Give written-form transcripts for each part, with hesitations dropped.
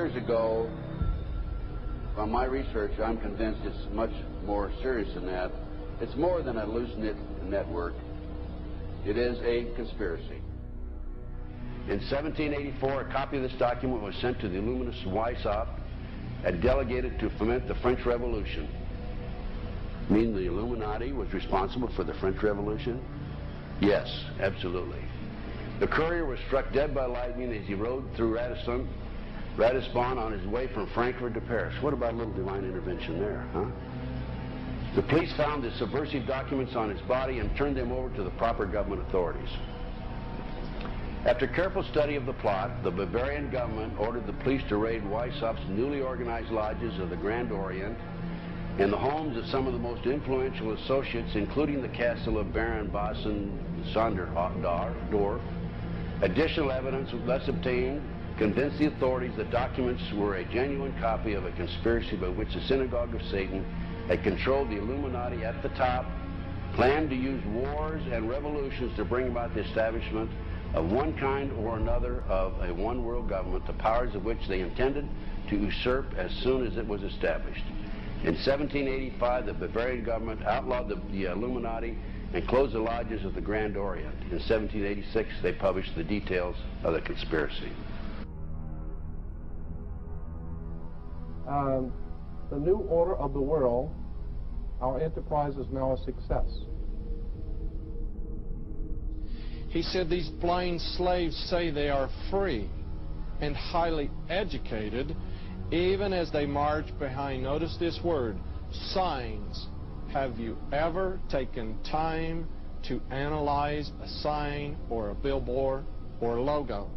years ago, from my research, I'm convinced it's much more serious than that. It's more than a loose-knit network. It is a conspiracy. In 1784, a copy of this document was sent to the Illuminist Weishaupt and delegated to foment the French Revolution. Mean the Illuminati was responsible for the French Revolution? Yes, absolutely. The courier was struck dead by lightning as he rode through Ratisbon on his way from Frankfurt to Paris. What about a little divine intervention there, huh? The police found the subversive documents on his body and turned them over to the proper government authorities. After careful study of the plot, the Bavarian government ordered the police to raid Weishaupt's newly organized lodges of the Grand Orient and the homes of some of the most influential associates, including the castle of Baron Bossen-Sonderdorf. Additional evidence thus obtained convinced the authorities that documents were a genuine copy of a conspiracy by which the Synagogue of Satan had controlled the Illuminati at the top, planned to use wars and revolutions to bring about the establishment of one kind or another of a one-world government, the powers of which they intended to usurp as soon as it was established. In 1785, the Bavarian government outlawed the Illuminati and closed the lodges of the Grand Orient. In 1786, they published the details of the conspiracy. The new order of the world, our enterprise is now a success. He said these blind slaves say they are free and highly educated, even as they march behind, notice this word, signs. Have you ever taken time to analyze a sign or a billboard or a logo?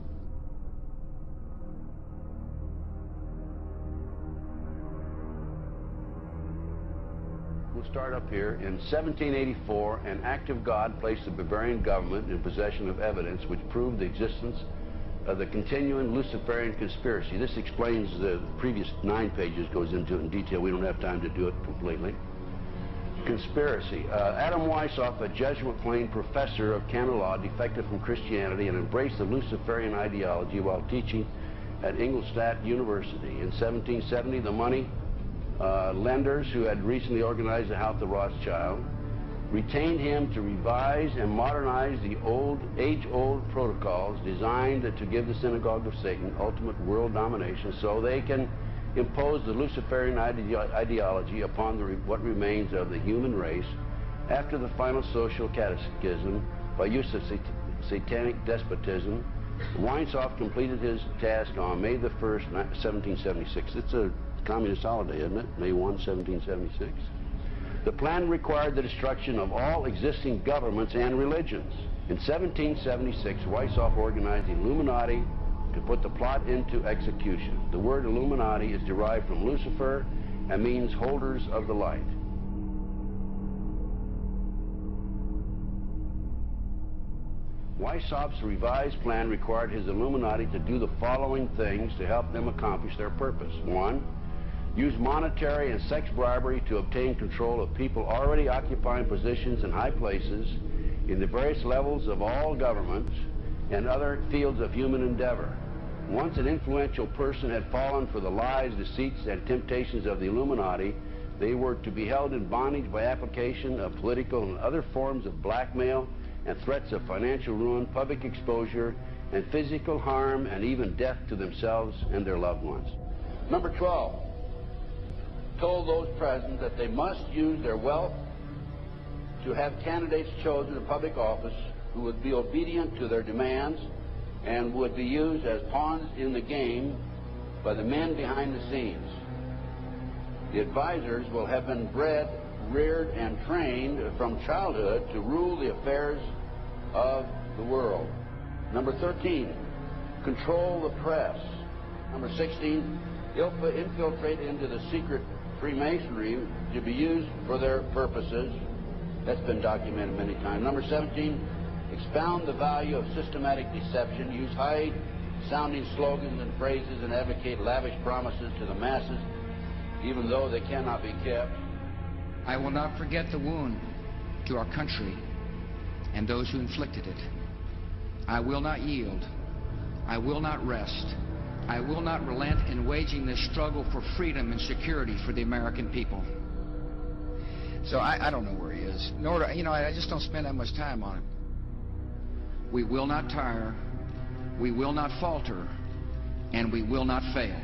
We'll start up here. In 1784, an act of God placed the Bavarian government in possession of evidence which proved the existence of the continuing Luciferian conspiracy. This explains the previous 9 pages, goes into it in detail. We don't have time to do it completely. Conspiracy. Adam Weishaupt, a Jesuit-trained professor of canon law, defected from Christianity and embraced the Luciferian ideology while teaching at Ingolstadt University. In 1770, the money lenders who had recently organized the House of Rothschild retained him to revise and modernize the age-old protocols designed to give the Synagogue of Satan ultimate world domination so they can impose the Luciferian ideology upon what remains of the human race after the final social cataclysm by use of satanic despotism. Weishaupt completed his task on May the 1st, 1776. It's a communist holiday, isn't it? May 1, 1776. The plan required the destruction of all existing governments and religions. In 1776, Weishaupt organized the Illuminati to put the plot into execution. The word Illuminati is derived from Lucifer and means holders of the light. Weishaupt's revised plan required his Illuminati to do the following things to help them accomplish their purpose. 1. Use monetary and sex bribery to obtain control of people already occupying positions in high places in the various levels of all governments and other fields of human endeavor. Once an influential person had fallen for the lies, deceits, and temptations of the Illuminati, they were to be held in bondage by application of political and other forms of blackmail and threats of financial ruin, public exposure, and physical harm, and even death to themselves and their loved ones. Number 12, told those present that they must use their wealth to have candidates chosen to public office who would be obedient to their demands and would be used as pawns in the game by the men behind the scenes. The advisors will have been bred, reared, and trained from childhood to rule the affairs of the world. Number 13, control the press. Number 16, infiltrate into the secret Freemasonry to be used for their purposes. That's been documented many times. Number 17, expound the value of systematic deception, use high-sounding slogans and phrases, and advocate lavish promises to the masses, even though they cannot be kept. I will not forget the wound to our country and those who inflicted it. I will not yield. I will not rest I will not relent in waging this struggle for freedom and security for the American people. So I don't know where he is. Nor do, I just don't spend that much time on him. We will not tire, we will not falter, and we will not fail.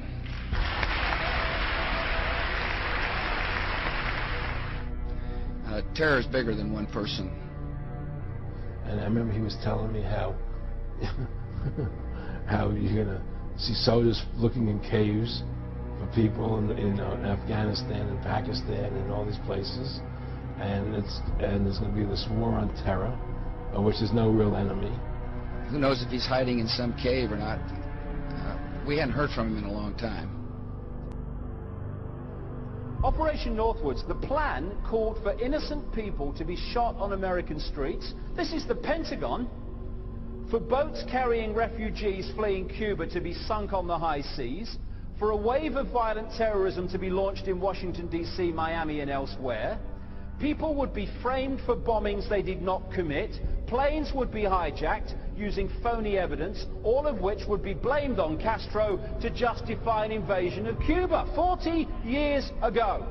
Terror is bigger than one person. And I remember he was telling me how you're going to see soldiers looking in caves for people in Afghanistan and Pakistan and all these places, and there's going to be this war on terror, of which there's no real enemy. Who knows if he's hiding in some cave or not? We hadn't heard from him in a long time. Operation Northwoods, the plan called for innocent people to be shot on American streets. This is the Pentagon. For boats carrying refugees fleeing Cuba to be sunk on the high seas. For a wave of violent terrorism to be launched in Washington, D.C., Miami, and elsewhere. People would be framed for bombings they did not commit. Planes would be hijacked using phony evidence, all of which would be blamed on Castro to justify an invasion of Cuba 40 years ago.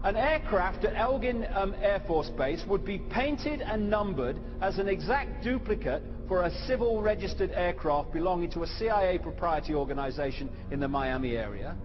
An aircraft at Elgin Air Force Base would be painted and numbered as an exact duplicate for a civil registered aircraft belonging to a CIA proprietary organization in the Miami area.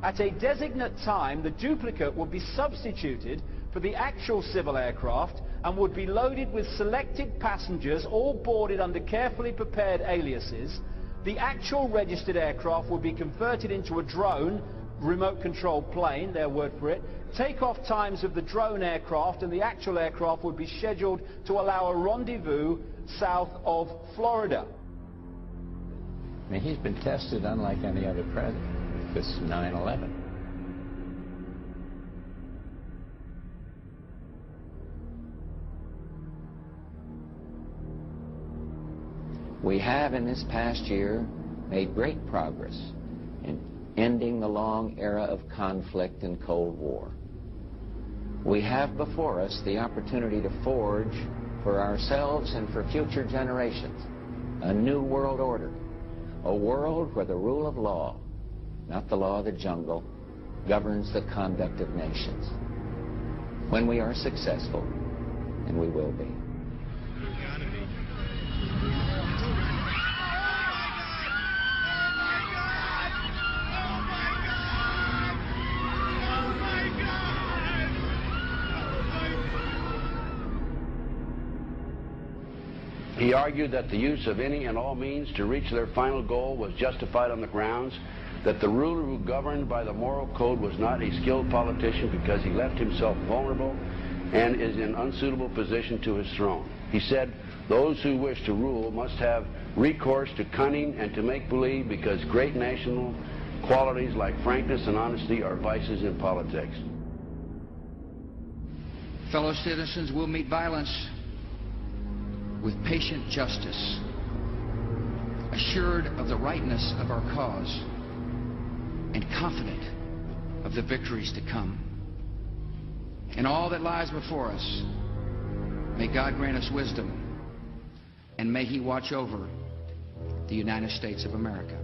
At a designate time, the duplicate would be substituted for the actual civil aircraft and would be loaded with selected passengers, all boarded under carefully prepared aliases. The actual registered aircraft would be converted into a drone, remote controlled plane, their word for it. Takeoff times of the drone aircraft and the actual aircraft would be scheduled to allow a rendezvous south of Florida. I mean, he's been tested unlike any other president with this 9/11. We have in this past year made great progress in ending the long era of conflict and Cold War. We have before us the opportunity to forge for ourselves and for future generations a new world order, a world where the rule of law, not the law of the jungle, governs the conduct of nations. When we are successful, and we will be. He argued that the use of any and all means to reach their final goal was justified on the grounds that the ruler who governed by the moral code was not a skilled politician because he left himself vulnerable and is in unsuitable position to his throne. He said those who wish to rule must have recourse to cunning and to make-believe because great national qualities like frankness and honesty are vices in politics. Fellow citizens will meet violence with patient justice, assured of the rightness of our cause, and confident of the victories to come. In all that lies before us, may God grant us wisdom, and may He watch over the United States of America.